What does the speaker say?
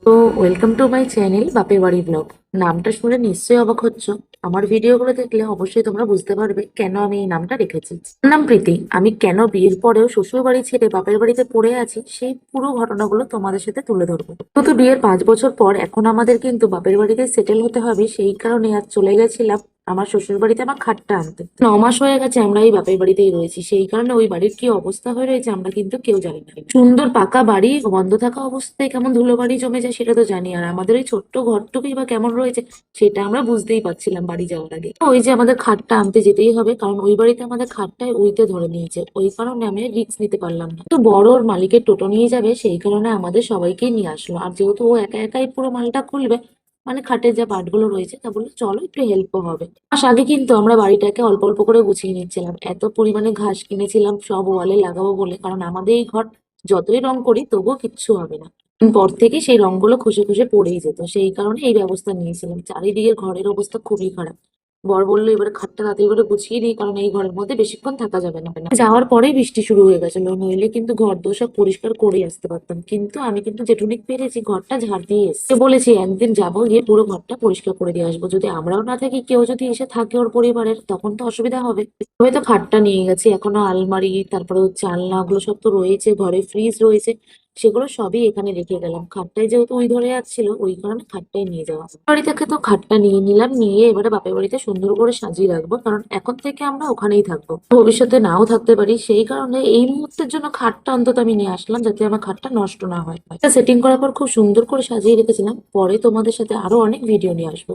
তো welcome to my channel বাপের বাড়ি ব্লগ। নামটা শুনে নিশ্চয়ই অবাক হচ্ছ। আমার ভিডিওগুলো দেখলে অবশ্যই তোমরা বুঝতে পারবে কেন আমি এই নামটা রেখেছি। আমার নাম প্রীতি। আমি কেন বিয়ের পরেও শ্বশুর বাড়ি ছেড়ে বাপের বাড়িতে পড়ে আছি সেই পুরো ঘটনাগুলো তোমাদের সাথে তুলে ধরবো। তো বিয়ের 5 বছর পর এখন আমাদের কিন্তু বাপের বাড়িতে সেটেল হতে হবে, সেই কারণে আজ চলে গেছিলাম আমার শ্বশুর বাড়িতে আমার খাটটা আনতে। 9 মাস হয়ে গেছে আমরা এই বাপের বাড়িতেই রয়েছি, সেই কারণে ওই বাড়ির কি অবস্থা হয়ে রয়েছে আমরা কিন্তু কেউ জানি না। সুন্দর পাকা বাড়ি বন্ধ থাকা অবস্থায় কেমন ধুলো বাড়ি জমে যায় সেটা তো জানি, আর আমাদের ওই ছোট্ট ঘরটুকুই বা কেমন রয়েছে সেটা আমরা বুঝতেই পারছিলাম বাড়ি যাওয়ার আগে। ওই যে আমাদের খাটটা আনতে যেতেই হবে, কারণ ওই বাড়িতে আমাদের খাটটায় উইতে ধরে নিয়েছে, ওই কারণে আমি রিস্ক নিতে পারলাম না। তো বড় ওর মালিকের টোটো নিয়ে যাবে, সেই কারণে আমাদের সবাইকেই নিয়ে আসলো। আর যেহেতু ও একা একাই পুরো মালটা খুলবে, মানে খাটের যা পার্টগুলো রয়েছে, তা বলে চলো একটু হেল্পও হবে। আগে কিন্তু আমরা বাড়িটাকে অল্প অল্প করে গুছিয়ে নিচ্ছিলাম, এত পরিমাণে ঘাস কিনেছিলাম সব ওয়ালে লাগাবো বলে, কারণ আমাদের এই ঘর যতই রং করি তবুও কিচ্ছু হবে না। পর থেকে সেই রংগুলো খসে খসে পড়েই যেত, সেই কারণে এই ব্যবস্থা নিয়েছিলাম। চারিদিকে ঘরের অবস্থা খুবই খারাপ। বর বললো এবারে খাটটা তাড়াতাড়ি করে গুছিয়ে দিই, কারণ এই ঘরের মধ্যে বেশিক্ষণ থাকা যাবে না। যাওয়ার পরেই বৃষ্টি শুরু হয়ে গেছিল, নইলে কিন্তু ঘর দোর সব পরিষ্কার করে আসতে পারতাম, কিন্তু আমি কিন্তু যেটুকুনি পেরেছি ঘরটা ঝাড় দিয়ে এসে বলেছি একদিন যাবো, গিয়ে পুরো ঘরটা পরিষ্কার করে দিয়ে আসবো। যদি আমরাও না থাকি, কেউ যদি এসে থাকে ওর পরিবারের, তখন তো অসুবিধা হবে। হয়তো খাটটা নিয়ে গেছি, এখনো আলমারি, তারপরে হচ্ছে আলনা, ওগুলো সব তো রয়েছে, ঘরে ফ্রিজ রয়েছে, সেগুলো সবই এখানে রেখে গেলাম। খাটটাই যেহেতু ওই ধরে যাচ্ছিল, ওই কারণে খাটটাই নিয়ে যাওয়া। বাড়ি থেকে তো খাটটা নিয়ে নিলাম, নিয়ে এবারে বাপের বাড়িতে সুন্দর করে সাজিয়ে রাখবো, কারণ এখন থেকে আমরা ওখানেই থাকবো, ভবিষ্যতে নাও থাকতে পারি। সেই কারণে এই মুহূর্তের জন্য খাটটা অন্তত আমি নিয়ে আসলাম, যাতে আমার খাটটা নষ্ট না হয়। সেটিং করার পর খুব সুন্দর করে সাজিয়ে রেখেছিলাম, পরে তোমাদের সাথে আরো অনেক ভিডিও নিয়ে আসবো।